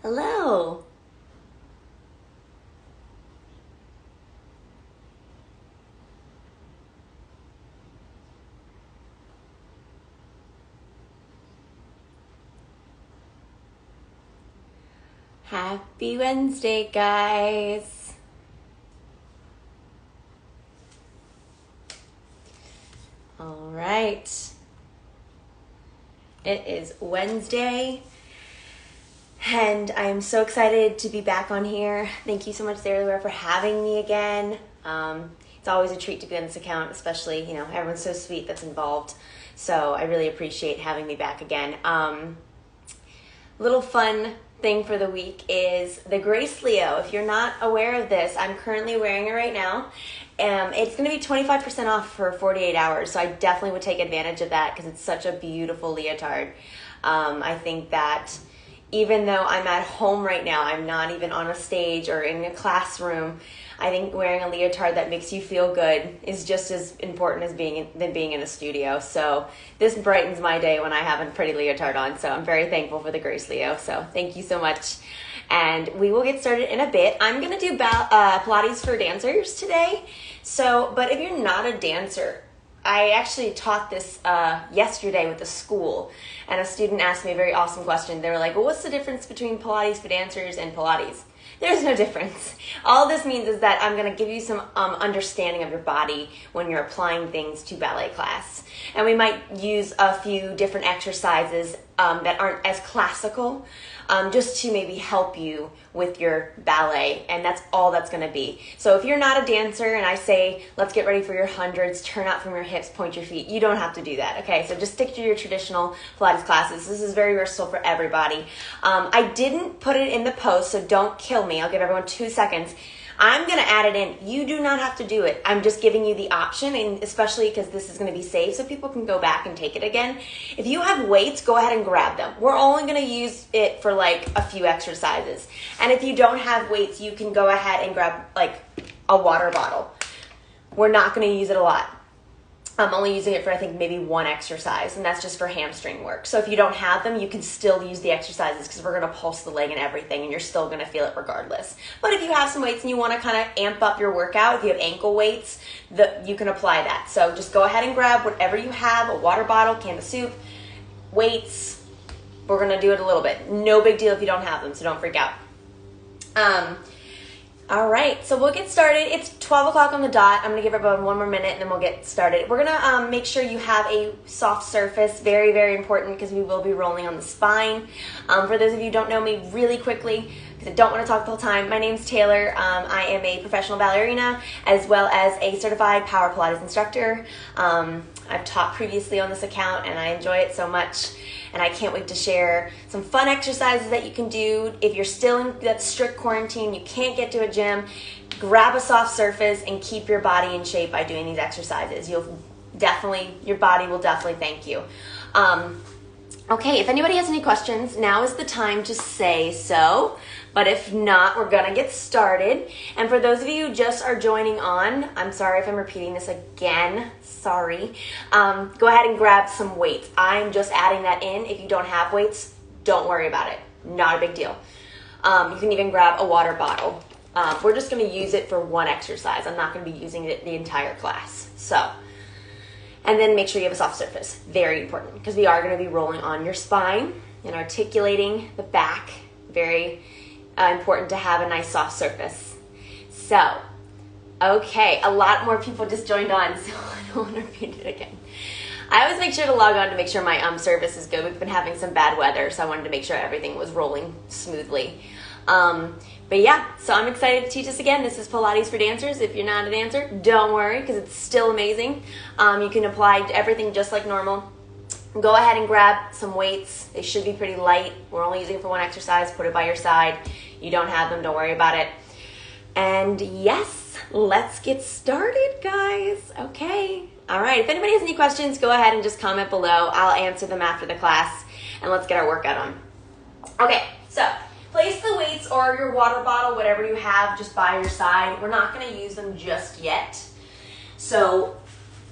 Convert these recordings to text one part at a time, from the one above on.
Hello. Happy Wednesday, guys. All right. It is Wednesday, and I am so excited to be back on here. Thank you so much, Zarely, for having me again. It's always a treat to be on this account, especially, everyone's so sweet that's involved. So I really appreciate having me back again. Little fun thing for the week is the Grace Leo. If you're not aware of this, I'm currently wearing it right now. It's going to be 25% off for 48 hours, so I definitely would take advantage of that because it's such a beautiful leotard. I think that even though I'm at home right now, I'm not even on a stage or in a classroom, I think wearing a leotard that makes you feel good is just as important as being in a studio. So this brightens my day when I have a pretty leotard on. So I'm very thankful for the Grace Leo. So thank you so much. And we will get started in a bit. I'm going to do Pilates for dancers today. But if you're not a dancer, I actually taught this yesterday with a school, and a student asked me a very awesome question. They were like, well, what's the difference between Pilates for dancers and Pilates? There's no difference. All this means is that I'm going to give you some understanding of your body when you're applying things to ballet class. And we might use a few different exercises that aren't as classical, just to maybe help you with your ballet, and that's all that's going to be. So if you're not a dancer and I say, let's get ready for your hundreds, turn out from your hips, point your feet, you don't have to do that, okay? So just stick to your traditional Pilates classes. This is very versatile for everybody. I didn't put it in the post, so don't kill me. I'll give everyone 2 seconds. I'm going to add it in. You do not have to do it. I'm just giving you the option, and especially because this is going to be saved so people can go back and take it again. If you have weights, go ahead and grab them. We're only going to use it for like a few exercises. And if you don't have weights, you can go ahead and grab like a water bottle. We're not going to use it a lot. I'm only using it for, I think, maybe one exercise, and that's just for hamstring work. So if you don't have them, you can still use the exercises because we're going to pulse the leg and everything, and you're still going to feel it regardless. But if you have some weights and you want to kind of amp up your workout, if you have ankle weights, you can apply that. So just go ahead and grab whatever you have, a water bottle, can of soup, weights. We're going to do it a little bit. No big deal if you don't have them, so don't freak out. All right, so we'll get started. It's 12 o'clock on the dot. I'm going to give everyone one more minute and then we'll get started. We're going to make sure you have a soft surface. Very, very important because we will be rolling on the spine. For those of you who don't know me, really quickly, because I don't want to talk the whole time, my name's Taylor. I am a professional ballerina as well as a certified power Pilates instructor. I've taught previously on this account and I enjoy it so much. And I can't wait to share some fun exercises that you can do. If you're still in that strict quarantine, you can't get to a gym, grab a soft surface and keep your body in shape by doing these exercises. Your body will definitely thank you. Okay, if anybody has any questions, now is the time to say so. But if not, we're gonna get started. And for those of you who just are joining on, I'm sorry if I'm repeating this again, sorry. Go ahead and grab some weights. I'm just adding that in. If you don't have weights, don't worry about it. Not a big deal. You can even grab a water bottle. We're just gonna use it for one exercise. I'm not gonna be using it the entire class. And then make sure you have a soft surface. Very important because we are gonna be rolling on your spine and articulating the back. Very important to have a nice soft surface. So, okay, a lot more people just joined on, so I don't want to repeat it again. I always make sure to log on to make sure my service is good. We've been having some bad weather, so I wanted to make sure everything was rolling smoothly. But yeah, so I'm excited to teach this again. This is Pilates for dancers. If you're not a dancer, don't worry because it's still amazing. You can apply everything just like normal. Go ahead and grab some weights. They should be pretty light. We're only using it for one exercise. Put it by your side. You don't have them, don't worry about it. And yes, let's get started, guys. Okay. All right. If anybody has any questions, go ahead and just comment below. I'll answer them after the class, and let's get our workout on. Okay, so place the weights or your water bottle, whatever you have, just by your side. We're not going to use them just yet, so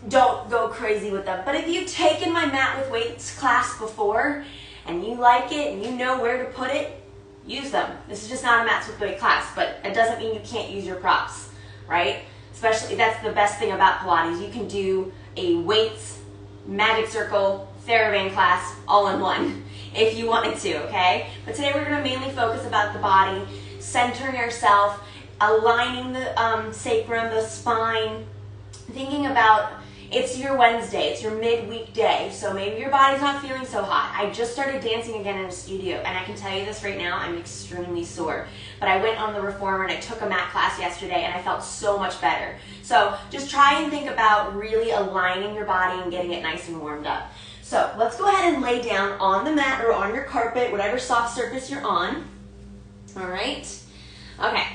don't go crazy with them. But if you've taken my mat with weights class before and you like it and you know where to put it, use them. This is just not a mat with weight class, but it doesn't mean you can't use your props, right? Especially, that's the best thing about Pilates. You can do a weights, magic circle, TheraBand class all in one if you wanted to, okay? But today we're gonna mainly focus about the body, centering yourself, aligning the sacrum, the spine, thinking about it's your Wednesday, it's your midweek day, so maybe your body's not feeling so hot. I just started dancing again in a studio, and I can tell you this right now, I'm extremely sore. But I went on the reformer and I took a mat class yesterday and I felt so much better. So just try and think about really aligning your body and getting it nice and warmed up. So let's go ahead and lay down on the mat or on your carpet, whatever soft surface you're on. All right, okay.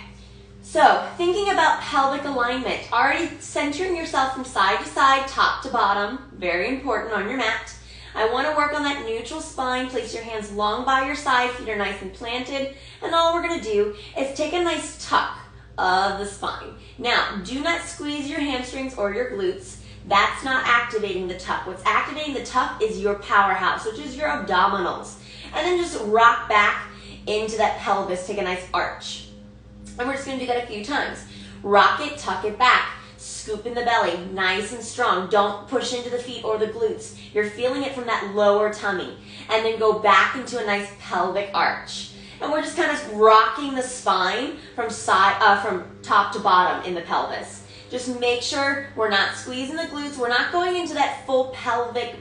So, thinking about pelvic alignment, already centering yourself from side to side, top to bottom, very important on your mat. I want to work on that neutral spine. Place your hands long by your side, feet are nice and planted, and all we're going to do is take a nice tuck of the spine. Now, do not squeeze your hamstrings or your glutes. That's not activating the tuck. What's activating the tuck is your powerhouse, which is your abdominals. And then just rock back into that pelvis, take a nice arch. And we're just going to do that a few times. Rock it, tuck it back. Scoop in the belly, nice and strong. Don't push into the feet or the glutes. You're feeling it from that lower tummy. And then go back into a nice pelvic arch. And we're just kind of rocking the spine from top to bottom in the pelvis. Just make sure we're not squeezing the glutes. We're not going into that full pelvic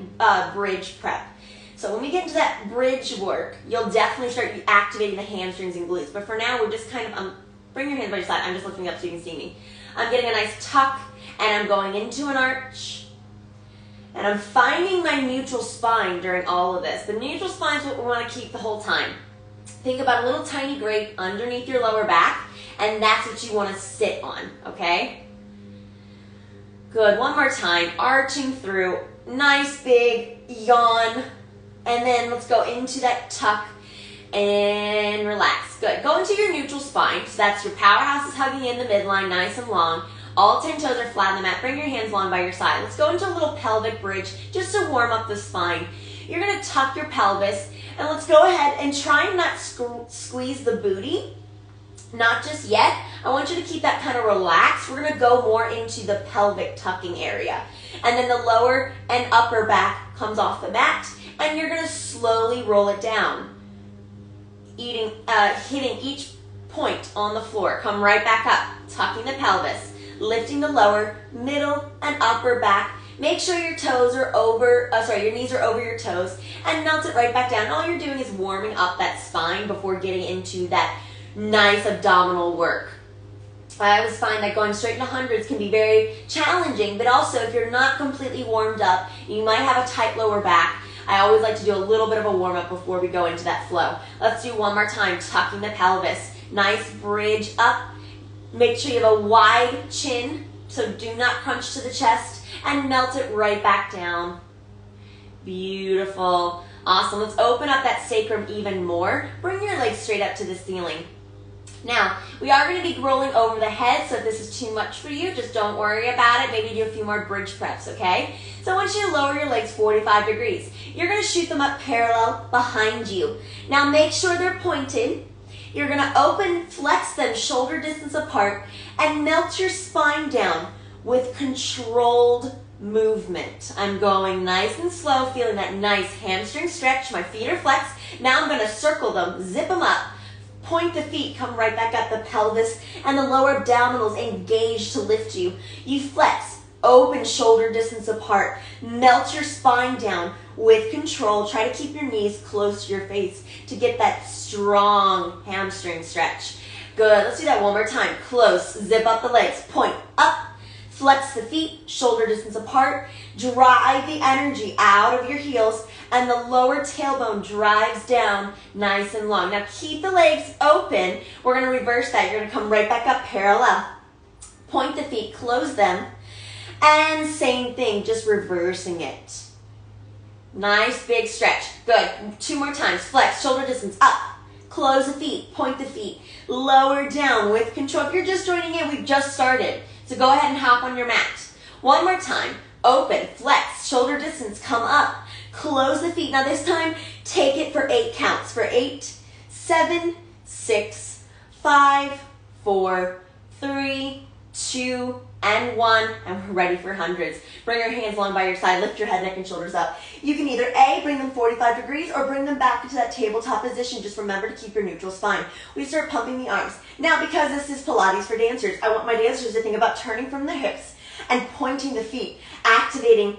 bridge prep. So when we get into that bridge work, you'll definitely start activating the hamstrings and glutes. But for now, we're just kind of... bring your hands by your side. I'm just lifting up so you can see me. I'm getting a nice tuck, and I'm going into an arch. And I'm finding my neutral spine during all of this. The neutral spine is what we want to keep the whole time. Think about a little tiny grate underneath your lower back, and that's what you want to sit on, okay? Good, one more time. Arching through, nice big yawn. And then let's go into that tuck. And relax. Good. Go into your neutral spine. So that's your powerhouse is hugging in the midline, nice and long. All 10 toes are flat on the mat. Bring your hands long by your side. Let's go into a little pelvic bridge just to warm up the spine. You're going to tuck your pelvis. And let's go ahead and try and not squeeze the booty. Not just yet. I want you to keep that kind of relaxed. We're going to go more into the pelvic tucking area. And then the lower and upper back comes off the mat. And you're going to slowly roll it down. Hitting each point on the floor. Come right back up, tucking the pelvis, lifting the lower, middle, and upper back. Make sure your toes are over, your knees are over your toes, and melt it right back down. All you're doing is warming up that spine before getting into that nice abdominal work. I always find that going straight into hundreds can be very challenging, but also if you're not completely warmed up, you might have a tight lower back. I always like to do a little bit of a warm-up before we go into that flow. Let's do one more time, tucking the pelvis. Nice bridge up. Make sure you have a wide chin, so do not crunch to the chest, and melt it right back down. Beautiful. Awesome. Let's open up that sacrum even more. Bring your legs straight up to the ceiling. Now, we are going to be rolling over the head, so if this is too much for you, just don't worry about it. Maybe do a few more bridge preps, okay? So I want you to lower your legs 45 degrees. You're going to shoot them up parallel behind you. Now, make sure they're pointed. You're going to flex them shoulder distance apart, and melt your spine down with controlled movement. I'm going nice and slow, feeling that nice hamstring stretch. My feet are flexed. Now I'm going to circle them, zip them up. Point the feet, come right back up, the pelvis and the lower abdominals engage to lift you. You flex, open shoulder distance apart, melt your spine down with control. Try to keep your knees close to your face to get that strong hamstring stretch. Good, let's do that one more time. Close, zip up the legs, point up, flex the feet, shoulder distance apart, drive the energy out of your heels, and the lower tailbone drives down nice and long. Now keep the legs open. We're going to reverse that. You're going to come right back up parallel. Point the feet, close them, and same thing, just reversing it. Nice big stretch. Good. Two more times. Flex, shoulder distance up. Close the feet, point the feet, lower down with control. If you're just joining in, we've just started. So go ahead and hop on your mat. One more time. Open, flex, shoulder distance, come up. Close the feet. Now this time, take it for 8 counts. For 8, 7, 6, 5, 4, 3, 2, and 1, and we're ready for hundreds. Bring your hands along by your side, lift your head, neck, and shoulders up. You can either A, bring them 45 degrees, or bring them back into that tabletop position. Just remember to keep your neutral spine. We start pumping the arms. Now, because this is Pilates for dancers, I want my dancers to think about turning from the hips and pointing the feet, activating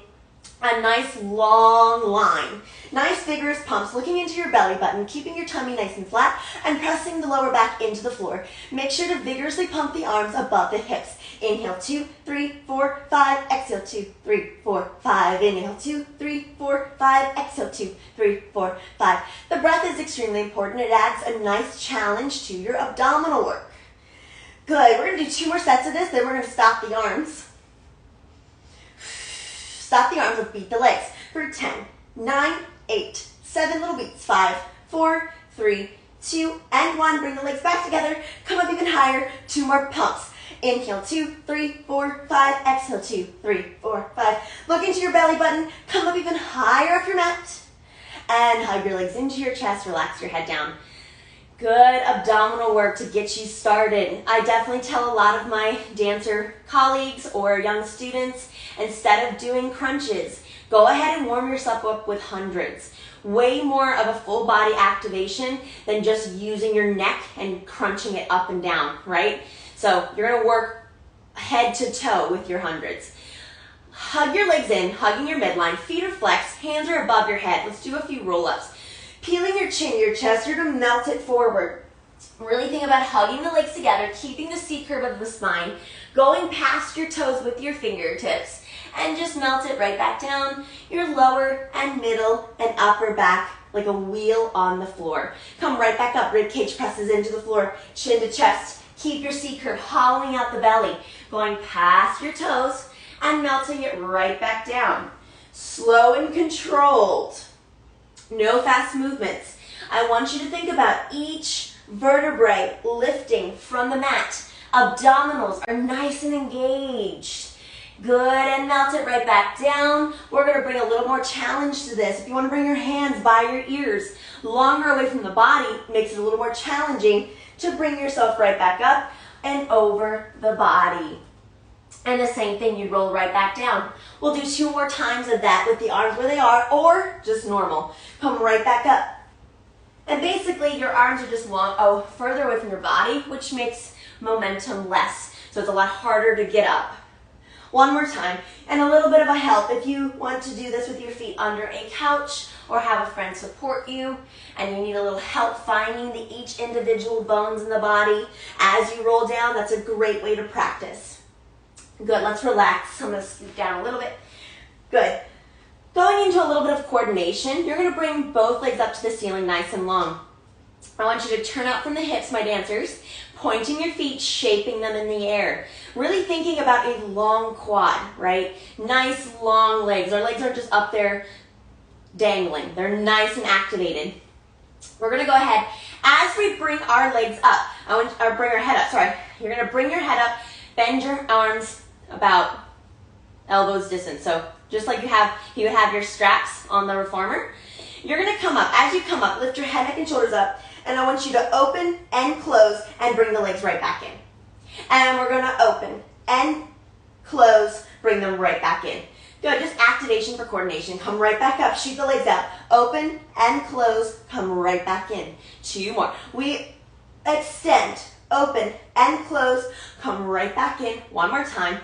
a nice long line. Nice vigorous pumps, looking into your belly button, keeping your tummy nice and flat, and pressing the lower back into the floor. Make sure to vigorously pump the arms above the hips. Inhale, 2, 3, 4, 5. Exhale, 2, 3, 4, 5. Inhale, 2, 3, 4, 5. Exhale, 2, 3, 4, 5. The breath is extremely important. It adds a nice challenge to your abdominal work. Good. We're going to do 2 more sets of this, then we're going to stop the arms. Stop the arms and beat the legs for 10, 9, 8, 7 little beats. 5, 4, 3, 2, and 1. Bring the legs back together. Come up even higher. 2 more pumps. Inhale, 2, 3, 4, 5. Exhale, 2, 3, 4, 5. Look into your belly button. Come up even higher off your mat. And hug your legs into your chest. Relax your head down. Good abdominal work to get you started. I definitely tell a lot of my dancer colleagues or young students, instead of doing crunches, go ahead and warm yourself up with hundreds. Way more of a full body activation than just using your neck and crunching it up and down, right? So you're gonna work head to toe with your hundreds. Hug your legs in, hugging your midline, feet are flexed, hands are above your head. Let's do a few roll-ups. Peeling your chin, your chest, you're gonna melt it forward. Really think about hugging the legs together, keeping the C curve of the spine, going past your toes with your fingertips, and just melt it right back down your lower and middle and upper back like a wheel on the floor. Come right back up, rib cage presses into the floor, chin to chest. Keep your C curve, hollowing out the belly, going past your toes and melting it right back down. Slow and controlled. No fast movements. I want you to think about each vertebrae lifting from the mat. Abdominals are nice and engaged. Good, and melt it right back down. We're gonna bring a little more challenge to this. If you wanna bring your hands by your ears, longer away from the body, makes it a little more challenging to bring yourself right back up and over the body. And the same thing, you roll right back down. We'll do 2 more times of that with the arms where they are, or just normal. Come right back up. And basically, your arms are just further away from your body, which makes momentum less. So it's a lot harder to get up. 1 more time, and a little bit of a help. If you want to do this with your feet under a couch, or have a friend support you, and you need a little help finding each individual bones in the body as you roll down, that's a great way to practice. Good, let's relax. I'm gonna scoot down a little bit. Good. Going into a little bit of coordination, you're gonna bring both legs up to the ceiling nice and long. I want you to turn out from the hips, my dancers, pointing your feet, shaping them in the air. Really thinking about a long quad, right? Nice long legs. Our legs aren't just up there dangling. They're nice and activated. We're gonna go ahead, as we bring our legs up, bring our head up, sorry. You're gonna bring your head up, bend your arms about elbows distance. So just like you would have your straps on the reformer. You're gonna come up. As you come up, lift your head, neck, and shoulders up, and I want you to open and close and bring the legs right back in. And we're gonna open and close, bring them right back in. Good, just activation for coordination. Come right back up, shoot the legs out. Open and close, come right back in. 2 more. We extend, open and close, come right back in. 1 more time.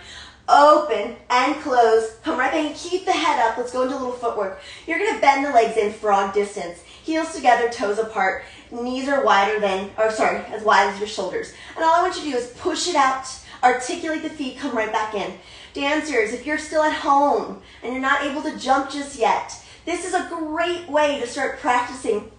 Open and close, come right back in. Keep the head up. Let's go into a little footwork. You're gonna bend the legs in frog distance. Heels together, toes apart. Knees are as wide as your shoulders. And all I want you to do is push it out, articulate the feet, come right back in. Dancers, if you're still at home and you're not able to jump just yet, this is a great way to start practicing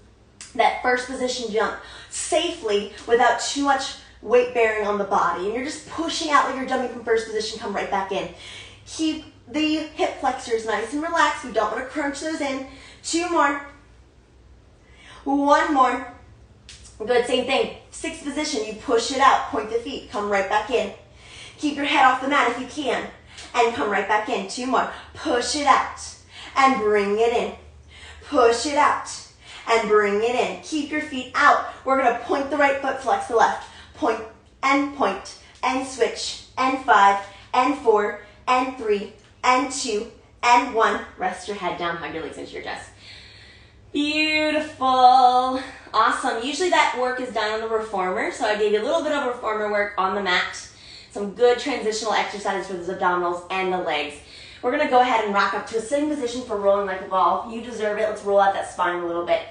that first position jump safely without too much weight bearing on the body. And you're just pushing out like you're jumping from first position, come right back in. Keep the hip flexors nice and relaxed. We don't want to crunch those in. 2 more. 1 more. Good, same thing. 6th position, you push it out, point the feet, come right back in. Keep your head off the mat if you can, and come right back in. 2 more. Push it out, and bring it in. Push it out, and bring it in. Keep your feet out. We're going to point the right foot, flex the left. Point, and switch, and 5, and 4, and 3, and 2, and 1. Rest your head down, hug your legs into your chest. Beautiful. Awesome. Usually that work is done on the reformer, so I gave you a little bit of reformer work on the mat. Some good transitional exercises for those abdominals and the legs. We're going to go ahead and rock up to a sitting position for rolling like a ball. You deserve it. Let's roll out that spine a little bit.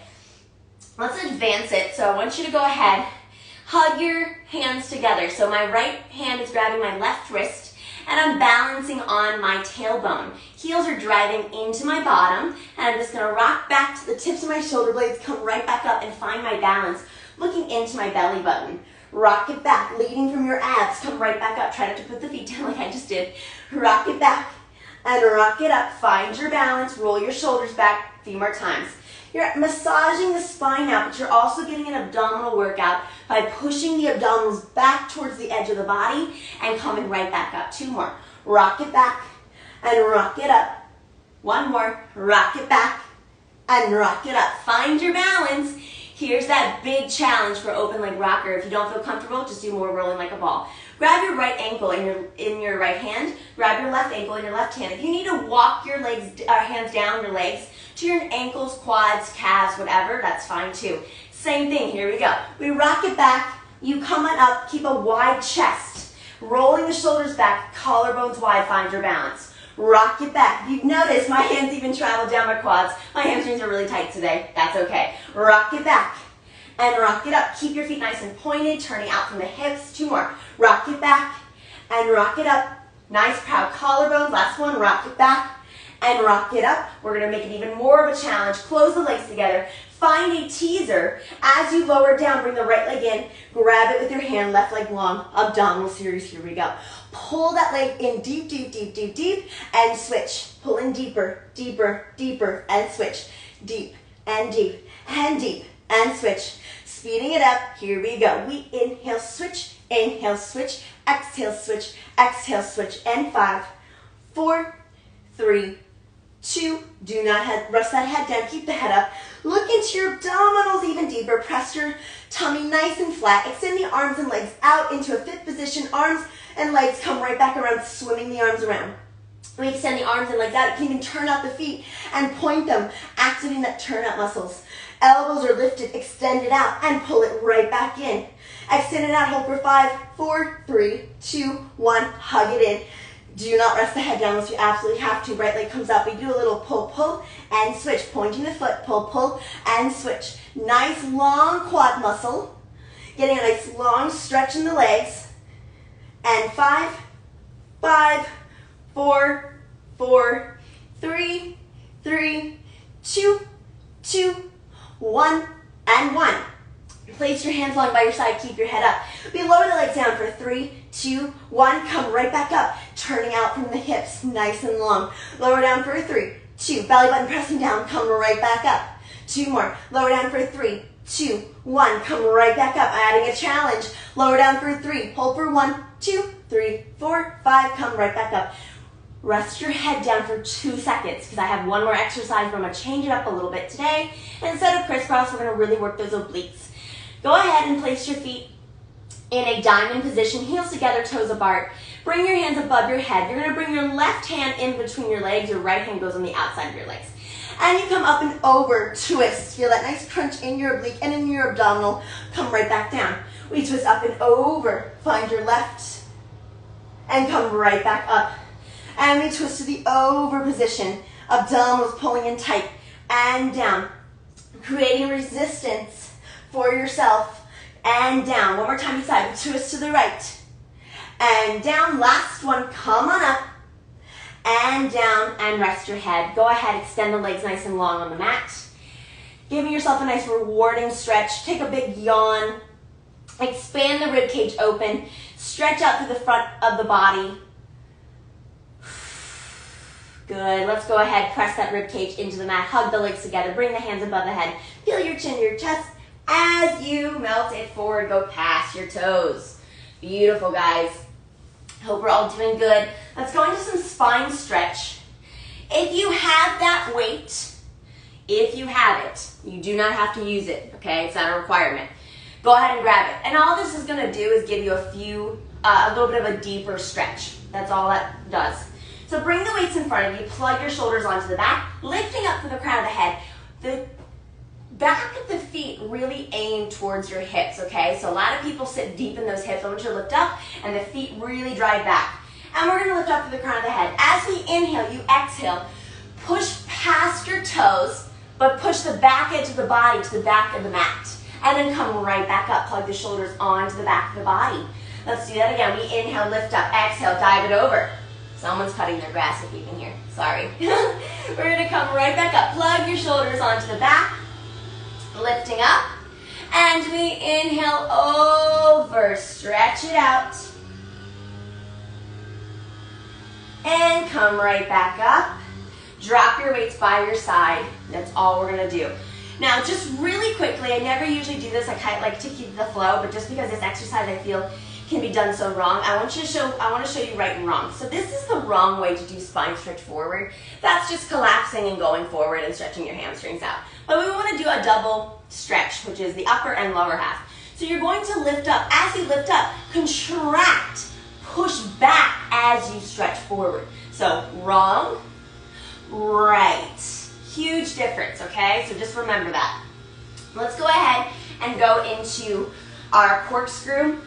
Let's advance it. So I want you to go ahead, hug your hands together. So my right hand is grabbing my left wrist, and I'm balancing on my tailbone. Heels are driving into my bottom, and I'm just going to rock back to the tips of my shoulder blades, come right back up and find my balance, looking into my belly button. Rock it back, leading from your abs, come right back up. Try not to put the feet down like I just did. Rock it back and rock it up. Find your balance, roll your shoulders back a few more times. You're massaging the spine out, but you're also getting an abdominal workout by pushing the abdominals back towards the edge of the body and coming right back up. 2 more. Rock it back and rock it up. 1 more. Rock it back and rock it up. Find your balance. Here's that big challenge for open leg rocker. If you don't feel comfortable, just do more rolling like a ball. Grab your right ankle in your right hand. Grab your left ankle in your left hand. If you need to walk your hands down your legs to your ankles, quads, calves, whatever, that's fine too. Same thing, here we go. We rock it back, you come on up, keep a wide chest. Rolling the shoulders back, collarbones wide, find your balance. Rock it back. You've noticed my hands even travel down my quads. My hamstrings are really tight today. That's okay. Rock it back and rock it up. Keep your feet nice and pointed, turning out from the hips. 2 more. Rock it back and rock it up. Nice proud collarbones. Last one. Rock it back and rock it up. We're going to make it even more of a challenge. Close the legs together. Find a teaser. As you lower down, bring the right leg in. Grab it with your hand, left leg long. Abdominal series. Here we go. Pull that leg in deep, deep, deep, deep, deep, and switch. Pull in deeper, deeper, deeper, and switch. Deep, and deep, and deep, and switch. Speeding it up. Here we go. We inhale, switch, exhale, switch, and 5, 4, 3, 2. Do not rest that head down. Keep the head up. Look into your abdominals even deeper. Press your tummy nice and flat. Extend the arms and legs out into a fifth position. Arms and legs come right back around, swimming the arms around. We extend the arms and legs out. You can even turn out the feet and point them, activating that turn out muscles. Elbows are lifted, extend it out, and pull it right back in. Extend it out, hold for 5, 4, 3, 2, 1. Hug it in. Do not rest the head down unless you absolutely have to. Right leg comes up. We do a little pull, pull, and switch. Pointing the foot, pull, pull, and switch. Nice long quad muscle. Getting a nice long stretch in the legs. And 5, 5, 4, 4, 3, 3, 2, 2, 1, and 1. Place your hands along by your side, keep your head up. We lower the legs down for 3, 2, 1. Come right back up, turning out from the hips, nice and long. Lower down for 3, 2. Belly button pressing down, come right back up. 2 more. Lower down for 3, 2, 1. Come right back up, adding a challenge. Lower down for 3, hold for 1, 2, 3, 4, 5. Come right back up. Rest your head down for 2 seconds because I have one more exercise, but I'm going to change it up a little bit today. And instead of crisscross, we're going to really work those obliques. Go ahead and place your feet in a diamond position, heels together, toes apart. Bring your hands above your head. You're going to bring your left hand in between your legs. Your right hand goes on the outside of your legs. And you come up and over, twist. Feel that nice crunch in your oblique and in your abdominal. Come right back down. We twist up and over. Find your left and come right back up. And we twist to the over position. Abdominals pulling in tight and down. Creating resistance for yourself, and down. One more time each side. Twist to the right, and down. Last one. Come on up, and down, and rest your head. Go ahead, extend the legs nice and long on the mat. Giving yourself a nice rewarding stretch. Take a big yawn. Expand the rib cage open. Stretch out through the front of the body. Good. Let's go ahead, press that rib cage into the mat. Hug the legs together. Bring the hands above the head. Feel your chin, your chest. As you melt it forward, go past your toes. Beautiful, guys. Hope we're all doing good. Let's go into some spine stretch. If you have that weight If you have it, you do not have to use it, okay? It's not a requirement. Go ahead and grab it. And all this is gonna do is give you a little bit of a deeper stretch. That's all that does. So bring the weights in front of you, plug your shoulders onto the back, lifting up from the crown of the head. The back of the feet really aim towards your hips, okay? So a lot of people sit deep in those hips. I want you to lift up and the feet really drive back. And we're gonna lift up to the crown of the head. As we inhale, you exhale. Push past your toes, but push the back edge of the body to the back of the mat. And then come right back up. Plug the shoulders onto the back of the body. Let's do that again. We inhale, lift up, exhale, dive it over. Someone's cutting their grass if you can hear. Sorry. We're gonna come right back up. Plug your shoulders onto the back. Lifting up. And we inhale over. Stretch it out. And come right back up. Drop your weights by your side. That's all we're gonna do. Now, just really quickly, I never usually do this. I kind of like to keep the flow, but just because this exercise I feel can be done so wrong, I want to show you right and wrong. So this is the wrong way to do spine stretch forward. That's just collapsing and going forward and stretching your hamstrings out. But we want to do a double stretch, which is the upper and lower half. So you're going to lift up. As you lift up, contract, push back as you stretch forward. So wrong, right. Huge difference, okay? So just remember that. Let's go ahead and go into our corkscrew.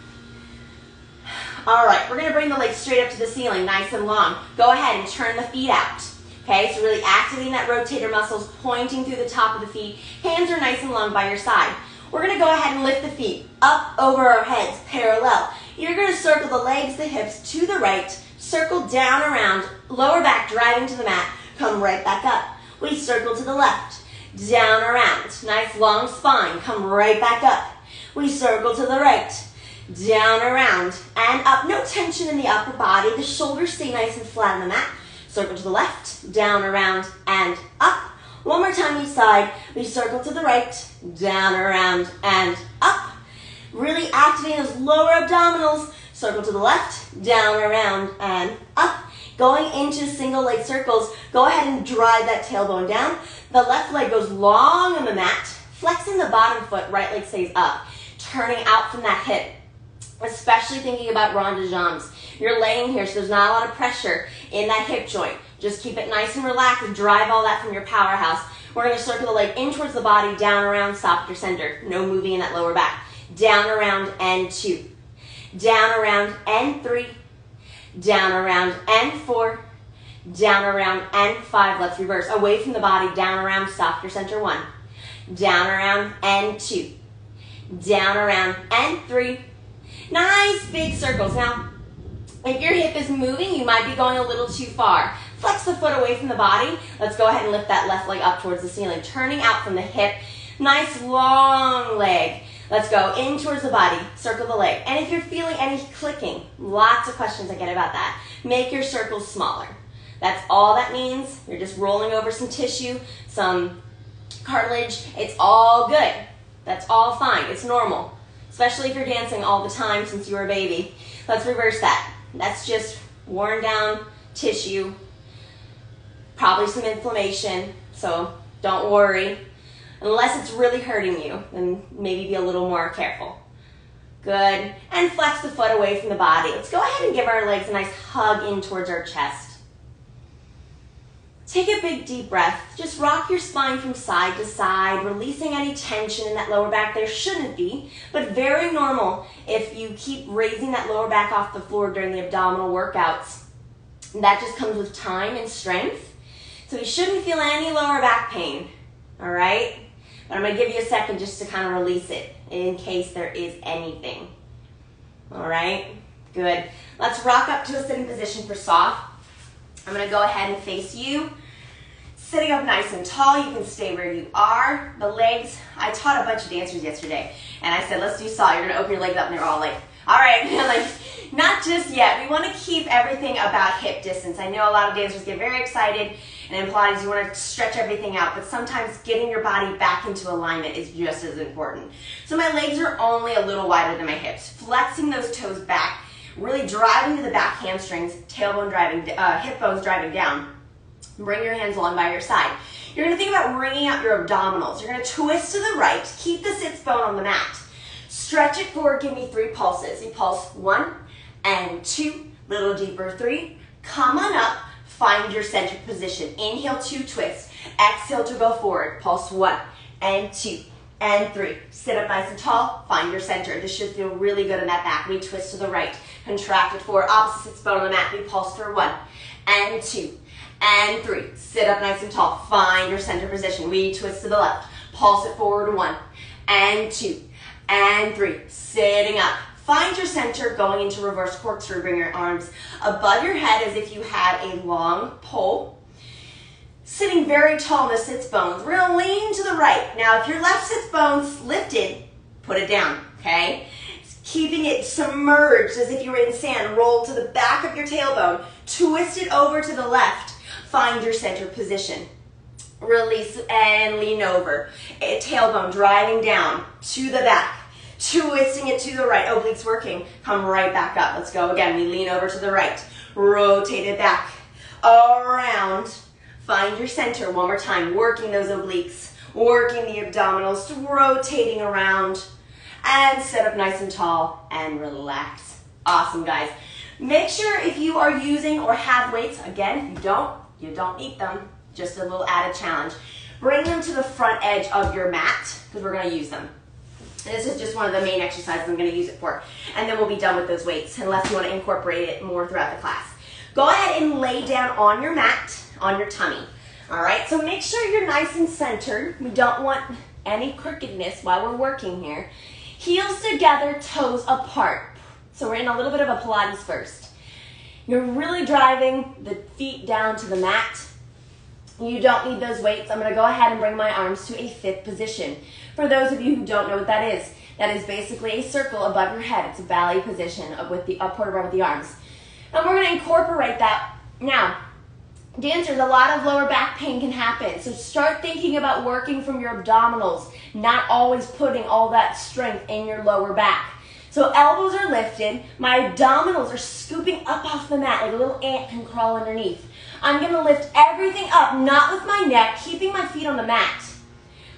All right, we're gonna bring the legs straight up to the ceiling, nice and long. Go ahead and turn the feet out. Okay, so really activating that rotator muscles, pointing through the top of the feet. Hands are nice and long by your side. We're gonna go ahead and lift the feet up over our heads, parallel. You're gonna circle the legs, the hips to the right, circle down around, lower back driving to the mat, come right back up. We circle to the left, down around, nice long spine, come right back up. We circle to the right, down around, and up. No tension in the upper body. The shoulders stay nice and flat on the mat. Circle to the left, down around, and up. One more time each side. We circle to the right, down around, and up. Really activating those lower abdominals. Circle to the left, down around, and up. Going into single leg circles, go ahead and drive that tailbone down. The left leg goes long on the mat, flexing the bottom foot, right leg stays up, turning out from that hip, especially thinking about rond de jambes. You're laying here, so there's not a lot of pressure in that hip joint. Just keep it nice and relaxed and drive all that from your powerhouse. We're gonna circle the leg in towards the body, down, around, stop at your center. No moving in that lower back. Down, around, and 2. Down, around, and 3. Down, around, and 4, down, around, and 5. Let's reverse. Away from the body, down, around, stop your center. 1. Down, around, and 2. Down, around, and 3. Nice big circles. Now, if your hip is moving, you might be going a little too far. Flex the foot away from the body. Let's go ahead and lift that left leg up towards the ceiling, turning out from the hip. Nice long leg. Let's go in towards the body, circle the leg. And if you're feeling any clicking, lots of questions I get about that, make your circles smaller. That's all that means. You're just rolling over some tissue, some cartilage. It's all good. That's all fine. It's normal, especially if you're dancing all the time since you were a baby. Let's reverse that. That's just worn down tissue, probably some inflammation, so don't worry. Unless it's really hurting you, then maybe be a little more careful. Good. And flex the foot away from the body. Let's go ahead and give our legs a nice hug in towards our chest. Take a big deep breath. Just rock your spine from side to side, releasing any tension in that lower back. There shouldn't be, but very normal if you keep raising that lower back off the floor during the abdominal workouts. That just comes with time and strength. So you shouldn't feel any lower back pain, all right? But I'm going to give you a second just to kind of release it in case there is anything. All right? Good. Let's rock up to a sitting position for soft. I'm going to go ahead and face you. Sitting up nice and tall, you can stay where you are. The legs, I taught a bunch of dancers yesterday, and I said, let's do saw. You're going to open your legs up, and they're all like, all right. Like, not just yet. We want to keep everything about hip distance. I know a lot of dancers get very excited, and in Pilates, you want to stretch everything out, but sometimes getting your body back into alignment is just as important. So my legs are only a little wider than my hips, flexing those toes back, really driving to the back hamstrings, tailbone driving, hip bones driving down. Bring your hands along by your side. You're gonna think about wringing out your abdominals. You're gonna twist to the right, keep the sits bone on the mat. Stretch it forward, give me 3 pulses. You pulse 1 and 2, little deeper 3. Come on up, find your center position. Inhale, 2, twist. Exhale to go forward. Pulse 1 and 2 and 3. Sit up nice and tall, find your center. This should feel really good in that back. We twist to the right, contract it forward, opposite sits bone on the mat. We pulse for 1 and 2 and 3. Sit up nice and tall, find your center position. We twist to the left, pulse it forward 1 and 2 and 3. Sitting up. Find your center, going into reverse corkscrew. Bring your arms above your head as if you had a long pole. Sitting very tall in the sits bones. We're gonna lean to the right. Now, if your left sits bone's lifted, put it down, okay? Keeping it submerged as if you were in sand. Roll to the back of your tailbone. Twist it over to the left. Find your center position. Release and lean over. Tailbone driving down to the back. Twisting it to the right. Obliques working. Come right back up. Let's go again. We lean over to the right. Rotate it back. Around. Find your center. One more time. Working those obliques. Working the abdominals. Rotating around. And sit up nice and tall. And relax. Awesome, guys. Make sure if you are using or have weights, again, you don't need them. Just a little added challenge. Bring them to the front edge of your mat because we're going to use them. This is just one of the main exercises I'm going to use it for. And then we'll be done with those weights unless you want to incorporate it more throughout the class. Go ahead and lay down on your mat, on your tummy. All right, so make sure you're nice and centered. We don't want any crookedness while we're working here. Heels together, toes apart. So we're in a little bit of a Pilates first. You're really driving the feet down to the mat. You don't need those weights. I'm going to go ahead and bring my arms to a 5th position. For those of you who don't know what that is basically a circle above your head. It's a ballet position with the upward row with the arms. And we're going to incorporate that. Now, dancers, a lot of lower back pain can happen. So start thinking about working from your abdominals, not always putting all that strength in your lower back. So elbows are lifted. My abdominals are scooping up off the mat like a little ant can crawl underneath. I'm going to lift everything up, not with my neck, keeping my feet on the mat.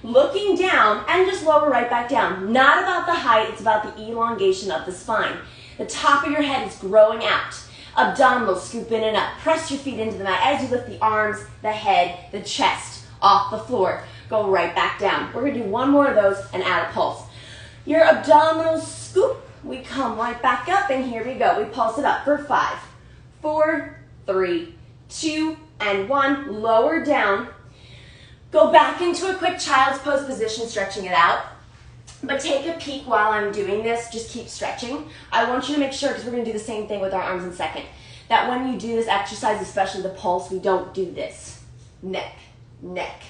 Looking down and just lower right back down. Not about the height, it's about the elongation of the spine. The top of your head is growing out. Abdominals scoop in and up. Press your feet into the mat as you lift the arms, the head, the chest off the floor. Go right back down. We're going to do one more of those and add a pulse. Your abdominals scoop. We come right back up and here we go. We pulse it up for 5, 4, 3, 2, and 1. Lower down. Go back into a quick child's pose position, stretching it out. But take a peek while I'm doing this. Just keep stretching. I want you to make sure, because we're going to do the same thing with our arms in a second, that when you do this exercise, especially the pulse, we don't do this. Neck,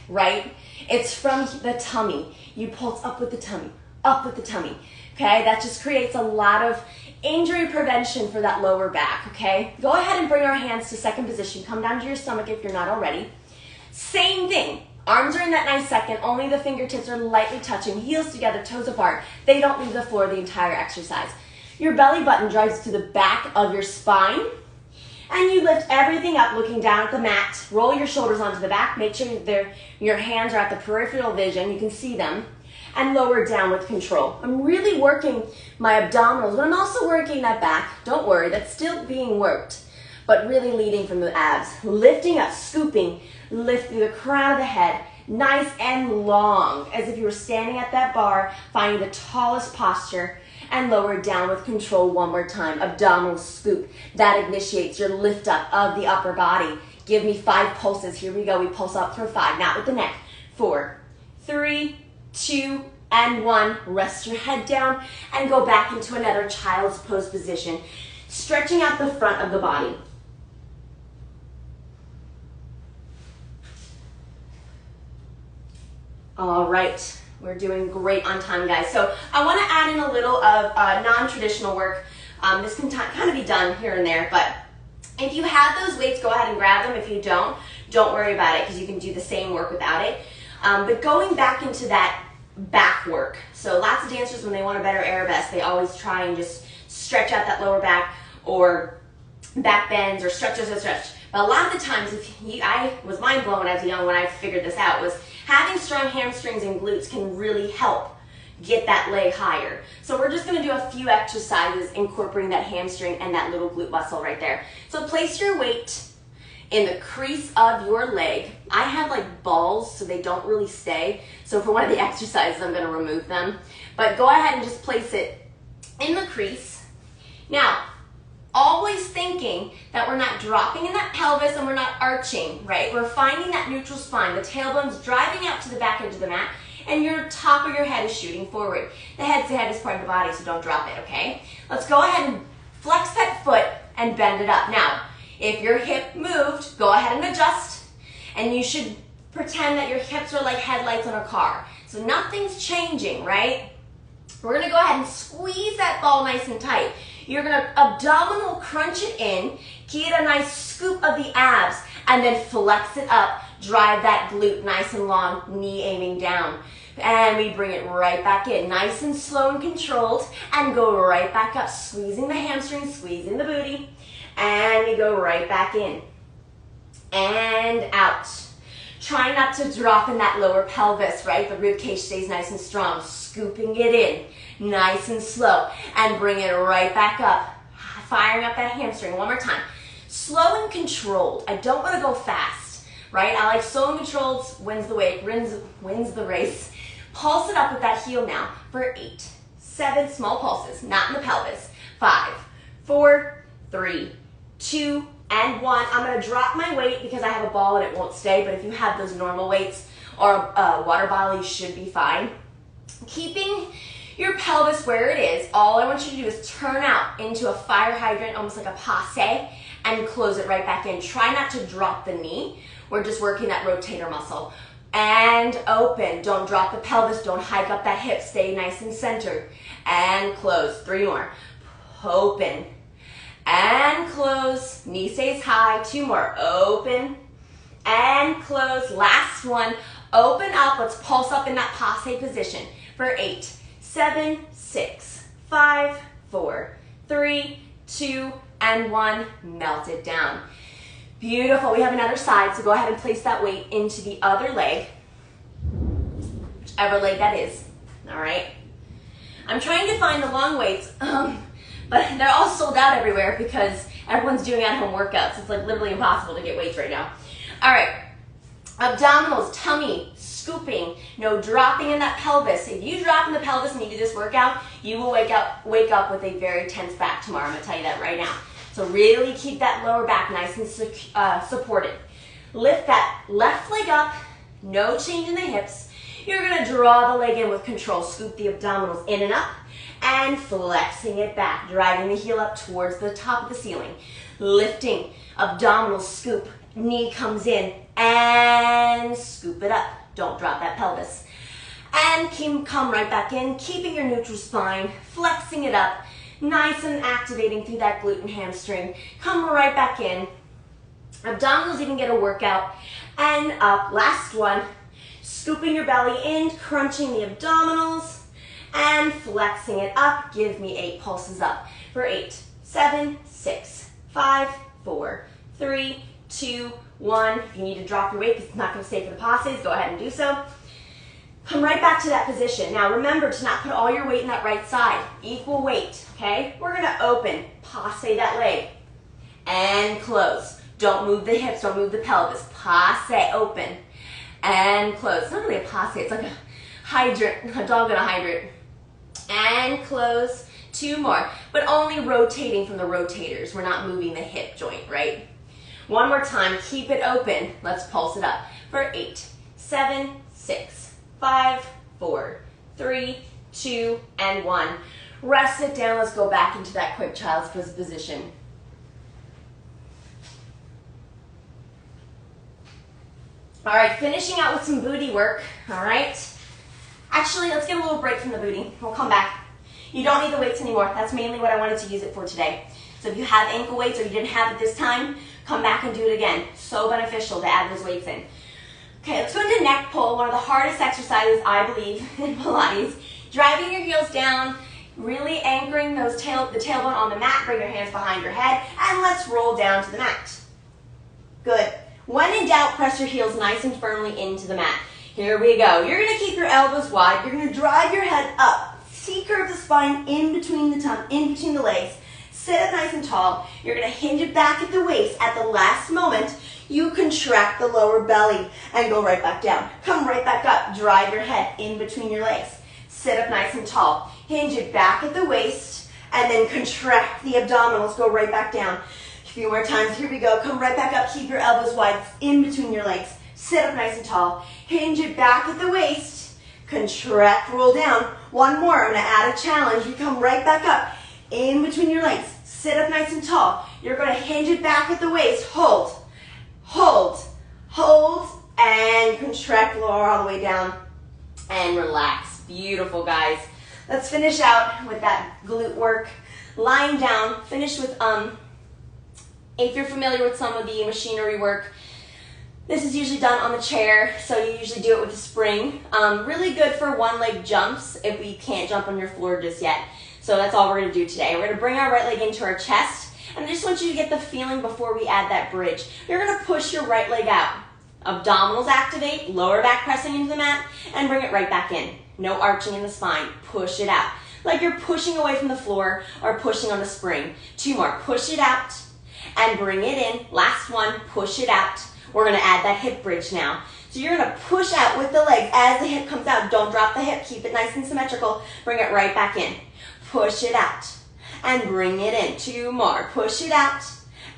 right? It's from the tummy. You pulse up with the tummy, up with the tummy. Okay, that just creates a lot of injury prevention for that lower back, okay? Go ahead and bring our hands to 2nd position. Come down to your stomach if you're not already. Same thing. Arms are in that nice second. Only the fingertips are lightly touching. Heels together, toes apart. They don't leave the floor the entire exercise. Your belly button drives to the back of your spine. And you lift everything up, looking down at the mat. Roll your shoulders onto the back. Make sure your hands are at the peripheral vision. You can see them. And lower down with control. I'm really working my abdominals, but I'm also working that back. Don't worry, that's still being worked, but really leading from the abs. Lifting up, scooping, lift through the crown of the head, nice and long, as if you were standing at that bar, finding the tallest posture, and lower down with control one more time. Abdominal scoop. That initiates your lift up of the upper body. Give me 5 pulses. Here we go. We pulse up for 5, not with the neck. 4, 3, 2, and 1. Rest your head down and go back into another child's pose position, stretching out the front of the body. All right, we're doing great on time, guys. So I want to add in a little of non-traditional work. This can kind of be done here and there, but if you have those weights, go ahead and grab them. If you don't worry about it because you can do the same work without it. But going back into that back work. So lots of dancers, when they want a better arabesque, they always try and just stretch out that lower back or back bends or stretch. But a lot of the times, I was mind blown when I was young when I figured this out, was having strong hamstrings and glutes can really help get that leg higher. So we're just gonna do a few exercises incorporating that hamstring and that little glute muscle right there. So place your weight in the crease of your leg. I have like balls so they don't really stay. So for one of the exercises, I'm gonna remove them. But go ahead and just place it in the crease. Now, always thinking that we're not dropping in that pelvis and we're not arching, right? We're finding that neutral spine. The tailbone's driving out to the back edge of the mat and your top of your head is shooting forward. The heaviest part of the body, so don't drop it, okay? Let's go ahead and flex that foot and bend it up. Now, if your hip moved, go ahead and adjust, and you should pretend that your hips are like headlights on a car. So nothing's changing, right? We're gonna go ahead and squeeze that ball nice and tight. You're gonna abdominal crunch it in, get a nice scoop of the abs, and then flex it up. Drive that glute nice and long, knee aiming down. And we bring it right back in, nice and slow and controlled, and go right back up, squeezing the hamstring, squeezing the booty, and we go right back in. And out. Try not to drop in that lower pelvis, right? The rib cage stays nice and strong, scooping it in, nice and slow, and bring it right back up, firing up that hamstring. One more time. Slow and controlled. I don't want to go fast, right? I like slow and controlled, wins the race. Pulse it up with that heel now for 8, 7 small pulses, not in the pelvis. 5, 4, 3, 2, and 1. I'm going to drop my weight because I have a ball and it won't stay, but if you have those normal weights or a water bottle, you should be fine. Keeping your pelvis where it is, all I want you to do is turn out into a fire hydrant, almost like a passe, and close it right back in. Try not to drop the knee. We're just working that rotator muscle. And open. Don't drop the pelvis. Don't hike up that hip. Stay nice and centered. And close. 3 more. Open. And close. Knee stays high. 2 more. Open. And close. Last one. Open up. Let's pulse up in that passe position for 8, 7, 6, 5, 4, 3, 2, and 1. Melt it down. Beautiful. We have another side, so go ahead and place that weight into the other leg, whichever leg that is. All right. I'm trying to find the long weights, but they're all sold out everywhere because everyone's doing at-home workouts. It's like literally impossible to get weights right now. All right. Abdominals, tummy, scooping, no dropping in that pelvis. If you drop in the pelvis and you do this workout, you will wake up with a very tense back tomorrow. I'm going to tell you that right now. So really keep that lower back nice and supported. Lift that left leg up, no change in the hips. You're going to draw the leg in with control. Scoop the abdominals in and up and flexing it back, driving the heel up towards the top of the ceiling. Lifting, abdominal scoop, knee comes in and scoop it up. Don't drop that pelvis. And come right back in, keeping your neutral spine, flexing it up, nice and activating through that glute and hamstring. Come right back in. Abdominals even get a workout. And up. Last one. Scooping your belly in, crunching the abdominals, and flexing it up. Give me 8 pulses up for 8, 7, 6, 5, 4, 3, 2, 1. If you need to drop your weight because it's not going to stay for the passes, go ahead and do so. Come right back to that position. Now remember to not put all your weight in that right side. Equal weight, okay? We're gonna open, passe that leg, and close. Don't move the hips, don't move the pelvis. Passe, open, and close. It's not really a passe, it's like a hydrant, a dog in a hydrant. And close. 2 more, but only rotating from the rotators. We're not moving the hip joint, right? One more time, keep it open. Let's pulse it up for 8, 7, 6, 5, 4, 3, 2, and 1. Rest it down. Let's go back into that quick child's pose position. All right, finishing out with some booty work. All right. Actually, let's get a little break from the booty. We'll come back. You don't need the weights anymore. That's mainly what I wanted to use it for today. So if you have ankle weights or you didn't have it this time, come back and do it again. So beneficial to add those weights in. Okay, let's go into neck pull, one of the hardest exercises, I believe, in Pilates. Driving your heels down, really anchoring the tailbone on the mat. Bring your hands behind your head, and let's roll down to the mat. Good. When in doubt, press your heels nice and firmly into the mat. Here we go. You're going to keep your elbows wide. You're going to drive your head up. C-curve the spine in between the tongue, in between the legs. Sit up nice and tall. You're going to hinge it back at the waist. At the last moment, you contract the lower belly and go right back down. Come right back up. Drive your head in between your legs. Sit up nice and tall. Hinge it back at the waist and then contract the abdominals. Go right back down. A few more times. Here we go. Come right back up. Keep your elbows wide in between your legs. Sit up nice and tall. Hinge it back at the waist. Contract, roll down. One more. I'm going to add a challenge. You come right back up in between your legs. Sit up nice and tall. You're going to hinge it back at the waist. Hold, hold, hold, and contract, lower all the way down, and relax. Beautiful, guys. Let's finish out with that glute work. Lying down, finish with, if you're familiar with some of the machinery work, this is usually done on the chair, so you usually do it with a spring. Really good for one leg jumps if we can't jump on your floor just yet. So that's all we're going to do today. We're going to bring our right leg into our chest, and I just want you to get the feeling before we add that bridge. You're going to push your right leg out. Abdominals activate, lower back pressing into the mat, and bring it right back in. No arching in the spine. Push it out. Like you're pushing away from the floor or pushing on a spring. 2 more. Push it out and bring it in. Last one. Push it out. We're going to add that hip bridge now. So you're going to push out with the legs as the hip comes out. Don't drop the hip. Keep it nice and symmetrical. Bring it right back in. Push it out and bring it in. 2 more. Push it out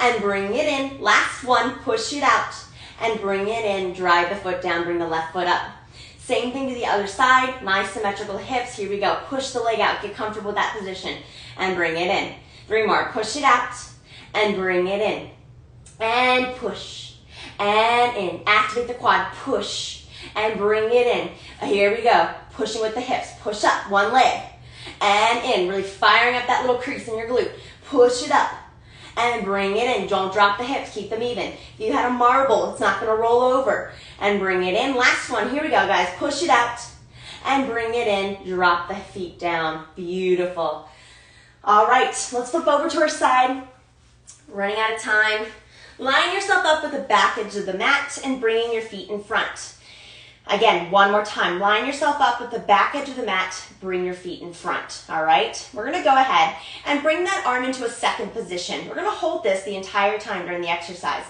and bring it in. Last one. Push it out and bring it in. Drive the foot down. Bring the left foot up. Same thing to the other side. Nice symmetrical hips. Here we go. Push the leg out. Get comfortable with that position and bring it in. 3 more. Push it out and bring it in. And push and in. Activate the quad. Push and bring it in. Here we go. Pushing with the hips. Push up. One leg. And in, really firing up that little crease in your glute. Push it up and bring it in. Don't drop the hips, keep them even. If you had a marble, it's not going to roll over. And bring it in. Last one, here we go, guys. Push it out and bring it in. Drop the feet down. Beautiful. All right, let's flip over to our side. Running out of time. Line yourself up with the back edge of the mat and bringing your feet in front. Again, one more time. Line yourself up with the back edge of the mat. Bring your feet in front. All right? We're going to go ahead and bring that arm into a second position. We're going to hold this the entire time during the exercise.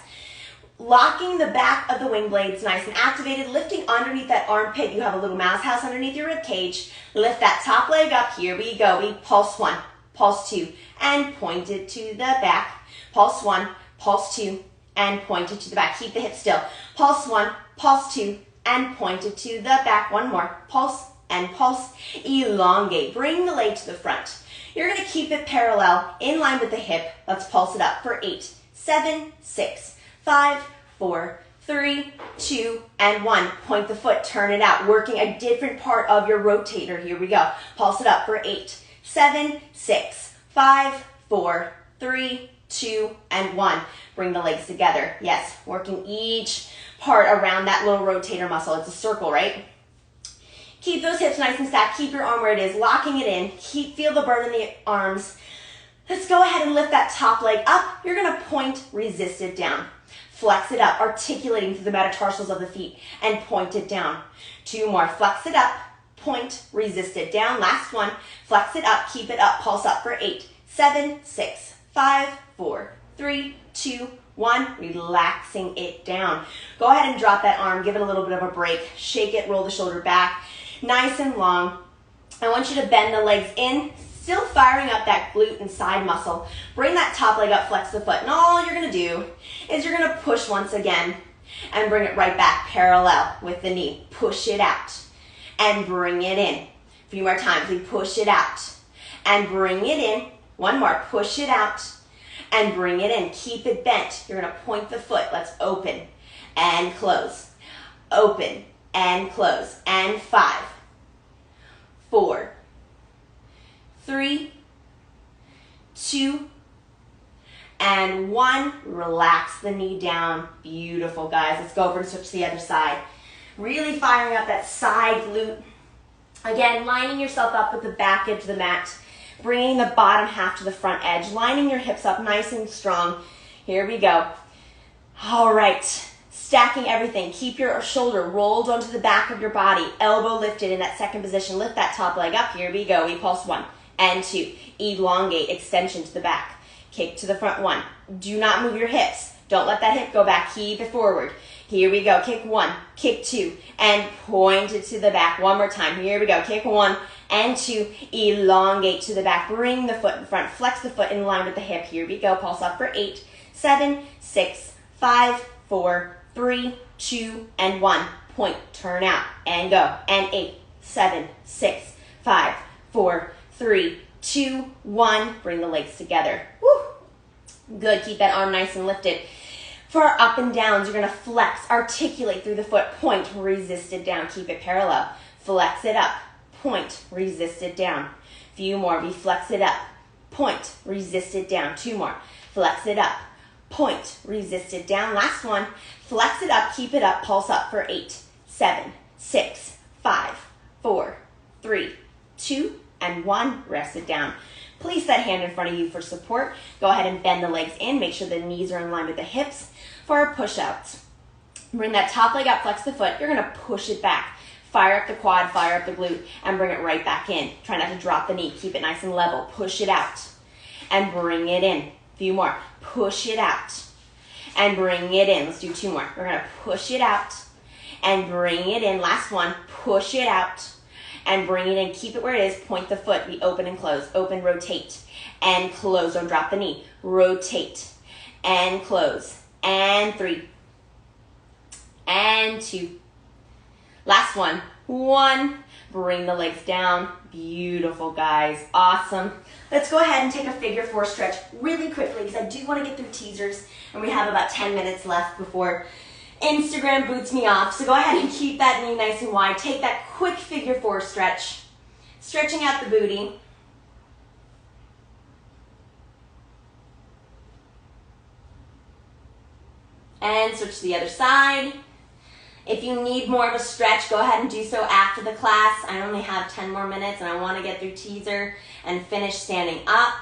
Locking the back of the wing blades nice and activated. Lifting underneath that armpit. You have a little mouse house underneath your rib cage. Lift that top leg up. Here we go. We pulse 1, pulse 2, and point it to the back. Pulse 1, pulse 2, and point it to the back. Keep the hips still. Pulse 1, pulse 2, and point it to the back. One more. Pulse and pulse. Elongate. Bring the leg to the front. You're going to keep it parallel, in line with the hip. Let's pulse it up for 8, 7, 6, 5, 4, 3, 2, and 1. Point the foot. Turn it out. Working a different part of your rotator. Here we go. Pulse it up for 8, 7, 6, 5, 4, 3, 2, and 1. Bring the legs together. Yes, working each part around that little rotator muscle. It's a circle, right? Keep those hips nice and stacked. Keep your arm where it is, locking it in. Feel the burn in the arms. Let's go ahead and lift that top leg up. You're going to point, resist it down. Flex it up, articulating through the metatarsals of the feet, and point it down. 2 more. Flex it up, point, resist it down. Last one. Flex it up, keep it up. Pulse up for 8, 7, 6, 5, 4, 3, 2, 1, relaxing it down. Go ahead and drop that arm, give it a little bit of a break. Shake it, roll the shoulder back, nice and long. I want you to bend the legs in, still firing up that glute and side muscle. Bring that top leg up, flex the foot. And all you're gonna do is you're gonna push once again and bring it right back parallel with the knee. Push it out and bring it in. A few more times, we push it out and bring it in. 1 more, push it out and bring it in. Keep it bent. You're going to point the foot. Let's open and close. Open and close. And 5, 4, 3, 2, and 1. Relax the knee down. Beautiful, guys. Let's go over and switch to the other side. Really firing up that side glute. Again, lining yourself up with the back edge of the mat. Bringing the bottom half to the front edge, lining your hips up nice and strong. Here we go. All right, stacking everything. Keep your shoulder rolled onto the back of your body, elbow lifted in that second position. Lift that top leg up. Here we go. We pulse 1 and 2. Elongate, extension to the back. Kick to the front 1. Do not move your hips. Don't let that hip go back. Keep it forward. Here we go. Kick 1, kick 2, and point it to the back. One more time. Here we go. Kick 1 and 2. Elongate to the back. Bring the foot in front. Flex the foot in line with the hip. Here we go. Pulse up for 8, 7, 6, 5, 4, 3, 2, and 1. Point, turn out, and go. And 8, 7, 6, 5, 4, 3, 2, 1. Bring the legs together. Woo. Good. Keep that arm nice and lifted. For our up and downs, you're going to flex, articulate through the foot, point, resist it down. Keep it parallel. Flex it up, point, resist it down. Few more. We flex it up, point, resist it down. 2 more. Flex it up, point, resist it down. Last one. Flex it up, keep it up, pulse up for 8, 7, 6, 5, 4, 3, 2, and 1. Rest it down. Place that hand in front of you for support. Go ahead and bend the legs in. Make sure the knees are in line with the hips for our push-outs. Bring that top leg up, flex the foot. You're going to push it back. Fire up the quad, fire up the glute, and bring it right back in. Try not to drop the knee. Keep it nice and level. Push it out and bring it in. Few more. Push it out and bring it in. Let's do 2 more. We're going to push it out and bring it in. Last one. Push it out and bring it in. Keep it where it is. Point the foot. We open and close. Open, rotate, and close. Don't drop the knee. Rotate and close. And 3. And 2. Last one. 1. Bring the legs down. Beautiful, guys. Awesome. Let's go ahead and take a figure 4 stretch really quickly because I do want to get through teasers and we have about 10 minutes left before Instagram boots me off. So go ahead and keep that knee nice and wide. Take that quick figure 4 stretch. Stretching out the booty. And switch to the other side. If you need more of a stretch, go ahead and do so after the class. I only have 10 more minutes and I want to get through teaser and finish standing up.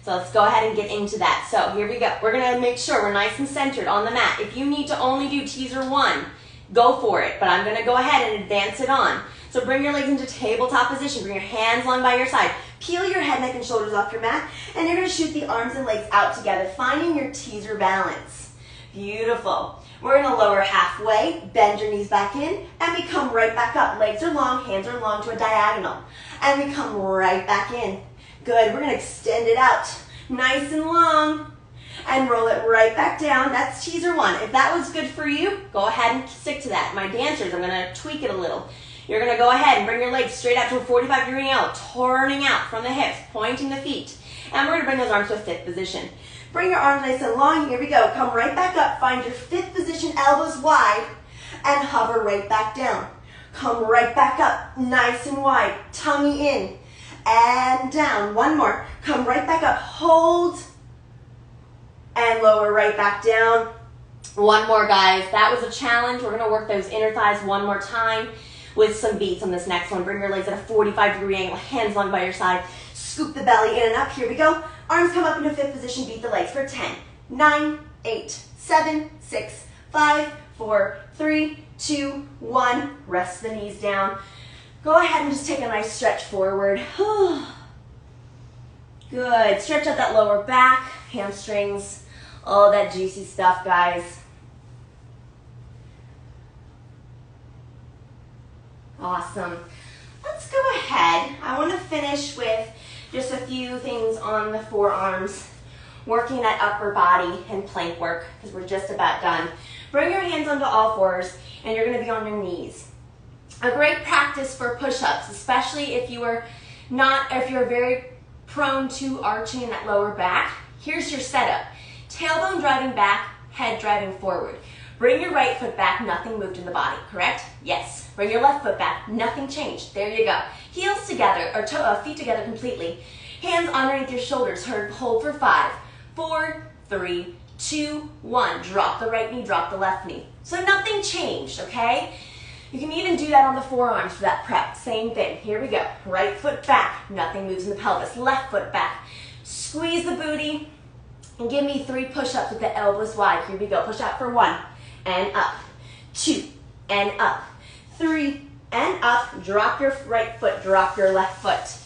So let's go ahead and get into that. So here we go. We're going to make sure we're nice and centered on the mat. If you need to only do teaser 1, go for it. But I'm going to go ahead and advance it on. So bring your legs into tabletop position. Bring your hands long by your side. Peel your head, neck, and shoulders off your mat. And you're going to shoot the arms and legs out together, finding your teaser balance. Beautiful. We're going to lower halfway, bend your knees back in, and we come right back up. Legs are long, hands are long to a diagonal. And we come right back in. Good. We're going to extend it out nice and long and roll it right back down. That's teaser 1. If that was good for you, go ahead and stick to that. My dancers, I'm going to tweak it a little. You're going to go ahead and bring your legs straight out to a 45-degree angle, turning out from the hips, pointing the feet. And we're going to bring those arms to a 5th position. Bring your arms nice and long. Here we go. Come right back up. Find your 5th position, elbows wide, and hover right back down. Come right back up, nice and wide. Tummy in and down. 1 more. Come right back up. Hold and lower right back down. 1 more, guys. That was a challenge. We're going to work those inner thighs 1 more time with some beats on this next one. Bring your legs at a 45-degree angle, hands long by your side. Scoop the belly in and up. Here we go. Arms come up into 5th position. Beat the legs for 10, 9, 8, 7, 6, 5, 4, 3, 2, 1. Rest the knees down. Go ahead and just take a nice stretch forward. Good. Stretch out that lower back, hamstrings, all that juicy stuff, guys. Awesome. Let's go ahead. I want to finish with just a few things on the forearms, working that upper body and plank work because we're just about done. Bring your hands onto all fours and you're going to be on your knees. A great practice for push-ups, especially if you're very prone to arching in that lower back. Here's your setup. Tailbone driving back, head driving forward. Bring your right foot back, nothing moved in the body, correct? Yes. Bring your left foot back, nothing changed. There you go. Heels together, or feet together completely. Hands underneath your shoulders, hold for 5, 4, 3, 2, 1. Drop the right knee, drop the left knee. So nothing changed, okay? You can even do that on the forearms for that prep. Same thing. Here we go. Right foot back, nothing moves in the pelvis. Left foot back. Squeeze the booty And give me 3 push-ups with the elbows wide. Here we go. Push out for 1 and up, 2 and up, 3 and up. Drop your right foot, drop your left foot.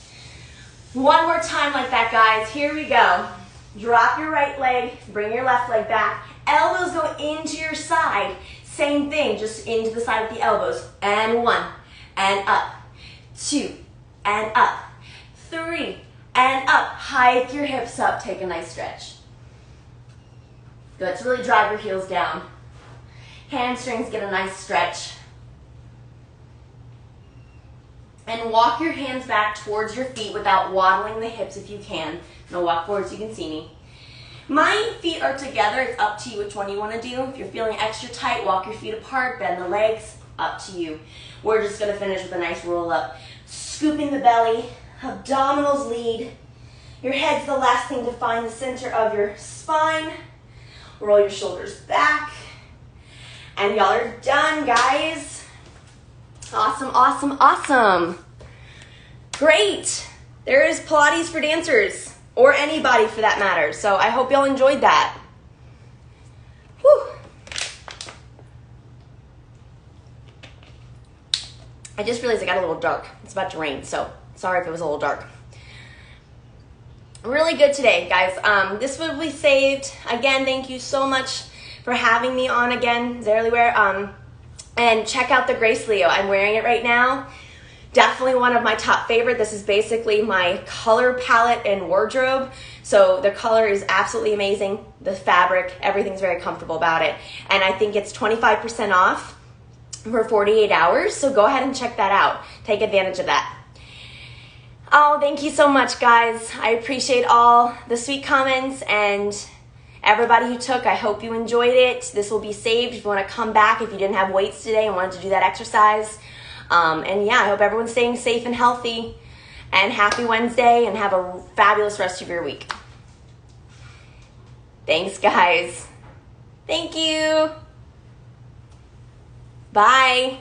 One more time like that, guys. Here we go. Drop your right leg, bring your left leg back. Elbows go into your side. Same thing, just into the side with the elbows. And 1 and up, 2 and up, 3 and up. Hike your hips up, take a nice stretch. Good, so really drive your heels down. Hamstrings get a nice stretch. And walk your hands back towards your feet without waddling the hips if you can. No, walk forward so you can see me. My feet are together. It's up to you which one you want to do. If you're feeling extra tight, walk your feet apart, bend the legs, up to you. We're just going to finish with a nice roll up. Scooping the belly, abdominals lead. Your head's the last thing to find the center of your spine. Roll your shoulders back. And y'all are done, guys. Awesome, awesome, awesome. Great. There is Pilates for dancers, or anybody for that matter. So I hope y'all enjoyed that. Whew. I just realized it got a little dark. It's about to rain, so sorry if it was a little dark. Really good today, guys. This will be saved. Again, thank you so much for having me on again, Zarely Wear. And check out the Grace Leo. I'm wearing it right now. Definitely one of my top favorite. This is basically my color palette and wardrobe. So the color is absolutely amazing. The fabric, everything's very comfortable about it. And I think it's 25% off for 48 hours. So go ahead and check that out. Take advantage of that. Oh, thank you so much, guys. I appreciate all the sweet comments and everybody who took. I hope you enjoyed it. This will be saved if you want to come back if you didn't have weights today and wanted to do that exercise. And yeah, I hope everyone's staying safe and healthy. And happy Wednesday, and have a fabulous rest of your week. Thanks, guys. Thank you. Bye.